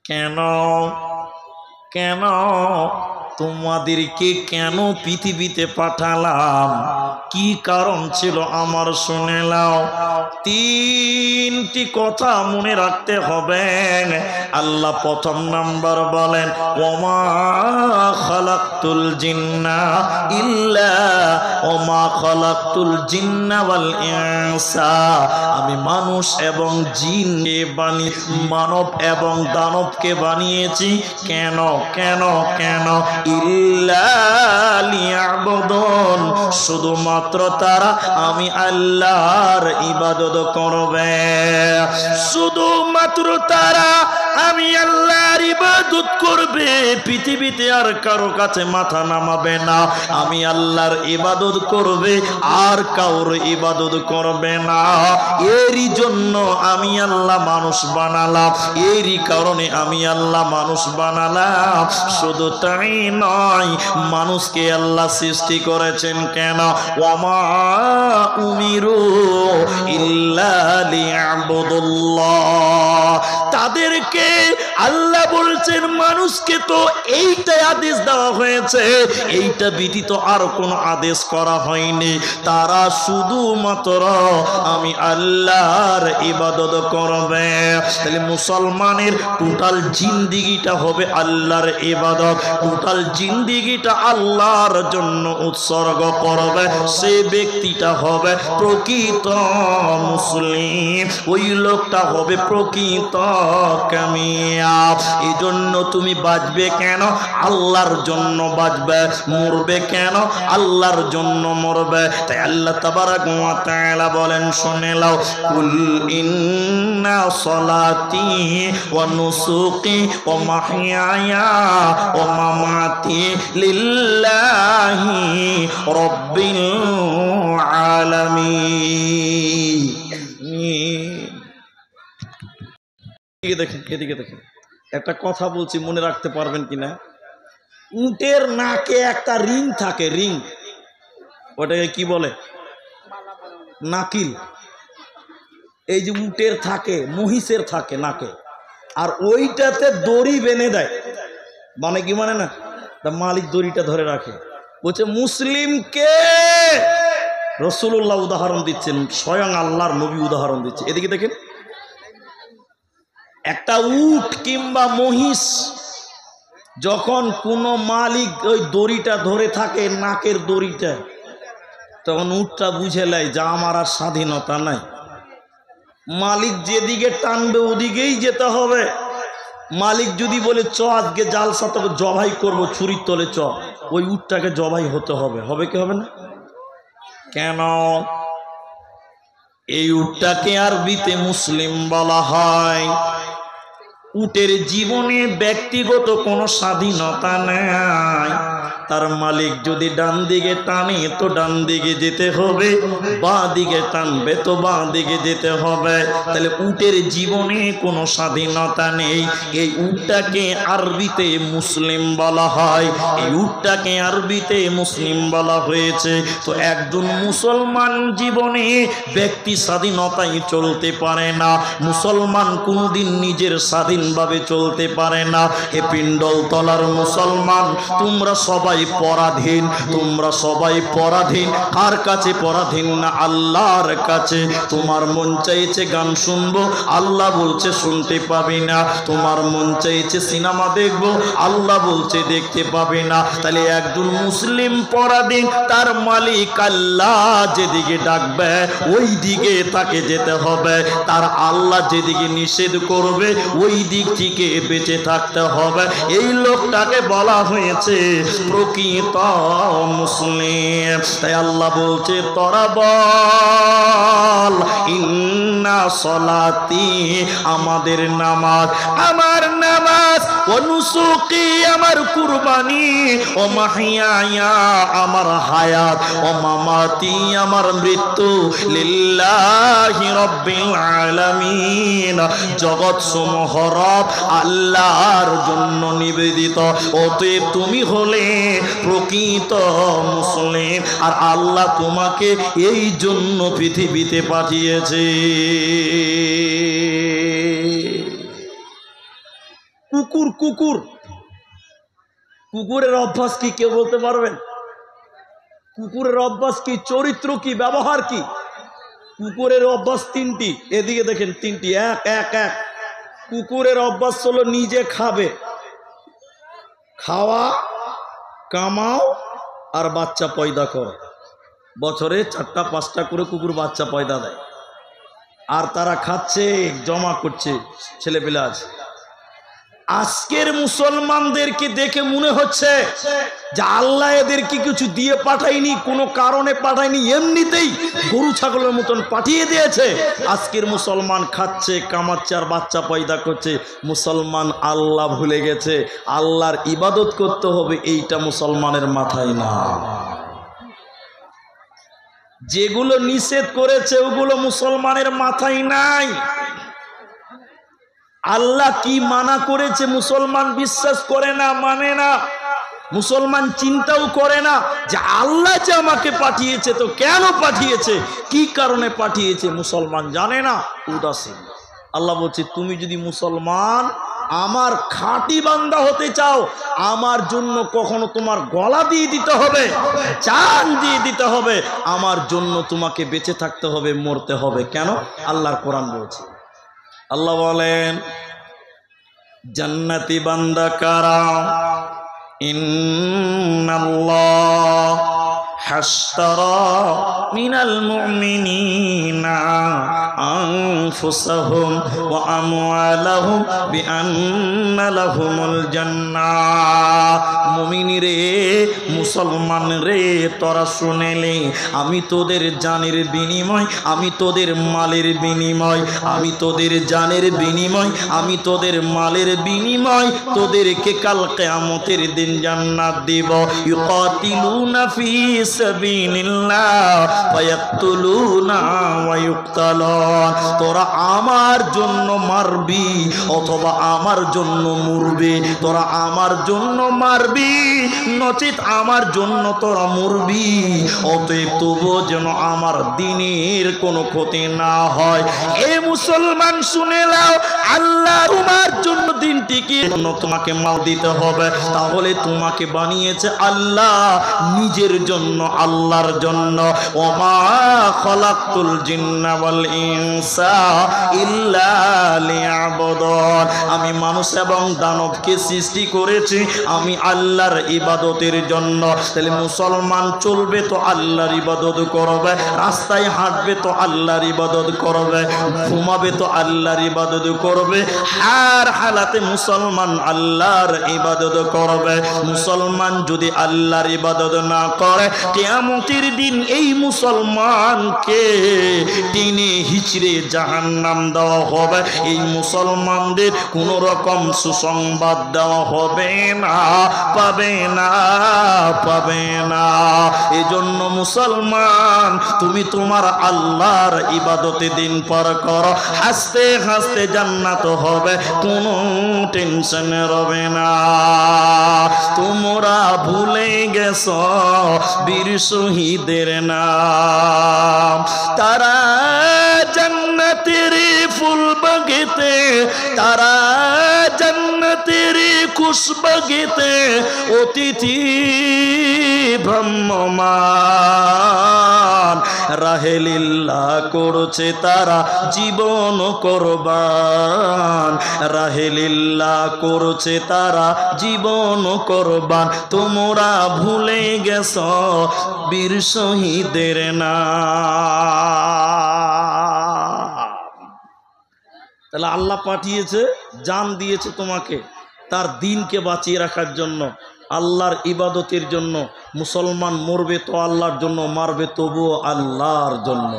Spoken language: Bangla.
কেন কেন তোমাদেরকে কেন পৃথিবীতে পাঠালাম, কি কারণ ছিল আমার শুনে নাও। তিনটি কথা মনে রাখতে হবে। আল্লাহ প্রথম নাম্বার বলেন, ওমা খালাকতুল জিন্না ইল্লা ওমা খালাকতুল জিন্না ওয়াল ইনসা, আমি মানুষ এবং জিনকে মানব এবং দানবকে বানিয়েছি কেন কেন কেন ইল্লা লিয়াবুদুন, শুধুমাত্র তারা আমি আল্লাহর ইবাদত করবে। শুধুমাত্র তারা আমি আল্লাহর ইবাদত করবে, পৃথিবীতে আর কারো কাছে মাথা নামাবে না। আমি আল্লাহর ইবাদত করবে, আর কারোর ইবাদত করবে না। এরই জন্য আমি আল্লাহ মানুষ বানালাম, এরই কারণে আমি আল্লাহ মানুষ বানালাম। শুধু তাই নয়, মানুষকে আল্লাহ সৃষ্টি করেছেন কেন? ওয়ামা উমিরু ইল্লা লিয়াবুদুল্লাহ, তাদেরকে আল্লাহ বলছেন মানুষকে তো এইটাই আদেশ দেওয়া হয়েছে, এইটা ব্যতীত আর কোনো আদেশ করা হয়নি। তারা শুধুমাত্র আমি আল্লাহর ইবাদত করবে। তাহলে মুসলমানের টোটাল জিন্দিগিটা হবে আল্লাহর ইবাদত, টোটাল জিন্দিগিটা আল্লাহর জন্য উৎসর্গ করবে। সে ব্যক্তিটা হবে প্রকৃত মুসলিম, ওই লোকটা হবে প্রকৃত কামিয়াব। এই জন্য তুমি বাঁচবে কেন? আল্লাহর জন্য বাঁচবে। মরবে কেন? আল্লাহর জন্য মরবে। তাই আল্লাহ তাবারাক ওয়া তাআলা বলেন, শুনে নাও, কুল ইন্না সলাতি ওয়া নুসুকি ওয়া মাহইয়ায়া ওয়া মামাতি লিল্লাহি রাব্বিল আলামিন। এদিকে দেখেন, একটা কথা বলছি, মনে রাখতে পারবেন কিনা। উটের নাকে একটা রিং থাকে, রিং, ওটাকে কি বলে? নাকিল। এই যে উটের থাকে, মহিষের থাকে নাকে, আর ওইটাতে দড়ি বেঁধে দেয়। মানে কি মানে না, তা মালিক দড়িটা ধরে রাখে। বলছে মুসলিমকে রাসূলুল্লাহ উদাহরণ দিচ্ছেন, স্বয়ং আল্লাহর নবী উদাহরণ দিচ্ছে। এদিকে দেখেন, একটা উট কিংবা মহিষ যখন কোনো মালিক ওই দড়িটা ধরে থাকে, নাকের দড়িটা, তখন উটটা বুঝে নেয় যে আমার আর স্বাধীনতা নাই। মালিক যেদিকে টানবে ওদিকেই যেতে হবে। মালিক যদি বলে চ আজকে জালসা তোকে জবাই করবো, ছুরির তলে চ, ওই উটটাকে জবাই হতে হবে। হবে কি হবে না? কেন? এই উটটাকে আরবিতে মুসলিম বলা হয়। উটের জীবনে ব্যক্তিগত কোনো স্বাধীনতা নাই। তার মালিক যদি ডান দিকে টানে তো ডান দিকে যেতে হবে, বাঁ দিকে টানবে তো বাঁ দিকে যেতে হবে। তাহলে উটের জীবনে কোনো স্বাধীনতা নেই। এই উটটাকে আরবিতে মুসলিম বলা হয়। এই উটটাকে আরবিতে মুসলিম বলা হয়েছে। তো একজন মুসলমান জীবনে ব্যক্তি স্বাধীনতায় চলতে পারে না। মুসলমান কোনোদিন নিজের স্বাধীনভাবে চলতে পারে না। হে পিণ্ডল তলার মুসলমান, তোমরা সবাই পরাধীন, তোমরা সবাই পরাধীন। কার কাছে পরাধীন না? আল্লাহর কাছে। তোমার মন চাইছে গান শুনবো, আল্লাহ বলছে শুনতে পাবি না। তোমার মন চাইছে সিনেমা দেখবো, আল্লাহ বলছে দেখতে পাবি না। তাহলে একজন মুসলিম পরাধীন, তার মালিক আল্লাহ যেদিকে ডাকবে ওই দিকে তাকে যেতে হবে। তার আল্লাহ যেদিকে নিষেধ করবে ওই দিক থেকে বেঁচে থাকতে হবে। এই লোকটাকে বলা হয়েছে প্রকৃত মুসলিম। তাই আল্লাহ বলছে, তোরা বল ইন্না সলাতি, আমাদের নামাজ, আমার নামাজ, ও নুসুকি, আমার কুরবানি, ও মাহইয়া, আমার হায়াত, ও মামাতি, আমার মৃত্যু, লিল্লাহি রাব্বিল আলামিন, জগৎ সমূহ রব আল্লাহর জন্য নিবেদিত। অতএব তুমি হলে প্রকৃত মুসলিম, আর আল্লাহ তোমাকে এই জন্য পৃথিবীতে পাঠিয়েছে। কুকুর কুকুর কুকুরের অভ্যাস কি কেউ বলতে পারবেন? কুকুরের অভ্যাস কি, চরিত্র কি, ব্যবহার কি? কুকুরের অভ্যাস তিনটি, এদিকে দেখেন তিনটি, এক এক এক। কুকুরের অভ্যাস হলো নিজে খাবে, খাওয়া, কামাও আর বাচ্চা পয়দা করে। বছরে 4টা 5টা করে কুকুর বাচ্চা পয়দা দেয়, আর তারা খাচ্ছে, জমা করছে, ছেলেপেলে আছে। আজকের মুসলমানদেরকে দেখে মনে হচ্ছে যে আল্লাহ এদেরকে কিছু দিয়ে পাঠায়নি, কোনো কারণে পাঠায়নি, এমনিতেই গরু ছাগলের মতন পাঠিয়ে দিয়েছে। আজকের মুসলমান খাচ্ছে, কামাচ্ছে আর বাচ্চা পয়দা করছে। মুসলমান আল্লাহ ভুলে গেছে, আল্লাহর ইবাদত করতে হবে, এইটা মুসলমানের মাথায় না। যেগুলো নিষেধ করেছে ওগুলো মুসলমানের মাথায় নাই। আল্লাহ কি মানা করেছে মুসলমান বিশ্বাস করে না, মানে না। মুসলমান চিন্তাও করে না যে আল্লাহ যে আমাকে পাঠিয়েছে, তো কেন পাঠিয়েছে, কি কারণে পাঠিয়েছে, মুসলমান জানে না, উদাসীন। আল্লাহ বলছে, তুমি যদি মুসলমান আমার খাঁটি বান্দা হতে চাও, আমার জন্য কখনো তোমার গলা দিয়ে দিতে হবে, জান দিয়ে দিতে হবে, আমার জন্য তোমাকে বেঁচে থাকতে হবে, মরতে হবে। কেন? আল্লাহর কোরআন বলছে। আল্লাহ বলেন, জান্নাতি বান্দা কারা? ইন্নাল্লাহ হাশতারা মিনাল মুমিনিনা আনফুসাহুম ওয়া আমওয়ালাহুম বিআন্না লাহুমুল জান্নাহ। মুমিনি রে, মুসলমান রে, তোরা শুনেলে, আমি তোদের জানের বিনিময়, আমি তোদের মালের বিনিময়, আমি তোদের জানের বিনিময়, আমি তোদের মালের বিনিময় তোদেরকে কাল কিয়ামতের দিন জান্নাত দেব। ইউকাতিলুনা ফি সাবিলিল্লাহ ফায়াকতুলুনা ওয়া ইউকতালুন। তোরা আমার জন্য মারবি অথবা আমার জন্য মরবে, তোরা আমার জন্য মারবি নচিত আমার জন্য তোরা মরবি। অতএব তবুও যেন আমার দিনের কোনো ক্ষতি না হয়। এ মুসলমান শুনে নাও, আল্লাহ তোমার জন্য দিনটিকে তোমাকে মাল দিতে হবে, তাহলে তোমাকে বানিয়েছে আল্লাহ নিজের জন্য, আল্লাহর জন্য। ওমা খালাকতুল জিন্না ওয়াল ইনসা ইল্লা লিয়াবুদুন। আমি মানুষ এবং দানবকে সৃষ্টি করেছি আমি আল্লাহর ইবাদতের জন্য। তাহলে মুসলমান চলবে তো আল্লাহর ইবাদত করবে, রাস্তায় হাঁটবে তো আল্লাহর ইবাদত করবে, ঘুমাবে তো আল্লাহর ইবাদত করবে, হার হালাতে মুসলমান আল্লাহর ইবাদত করবে। মুসলমান যদি আল্লাহর ইবাদত না করে, কিয়ামতের দিন এই মুসলমানকে টেনে হিচড়ে জাহান্নাম দেওয়া হবে। এই মুসলমানদের কোন রকম সুসংবাদ দেওয়া হবে না, পাবে না, পাবে না। এজন্য মুসলমান, তুমি তোমার আল্লাহর ইবাদতে দিন পার করো, হাসতে হাসতে জান্নাত হবে, কোনো টেনশন রবে না। তোমরা ভুলে গেছো বীর শহীদের নাম, তারা জান্নাতের ফুল বাগিতে, তারা জান্নাতের খুশবাগিতে অতিথি ভ্রাম্যমান, রাহে লিল্লাহ করছে তারা জীবন কোরবান, রাহে লিল্লাহ করছে তারা জীবন কোরবান। তোমরা ভুলে গেছো বীর শহীদের নাম। তাহলে আল্লাহ পাঠিয়েছে, জান দিয়েছে তোমাকে তার দিনকে বাঁচিয়ে রাখার জন্য, আল্লাহর ইবাদতের জন্য। মুসলমান মরবে তো আল্লাহর জন্য, মারবে তবুও আল্লাহর জন্য।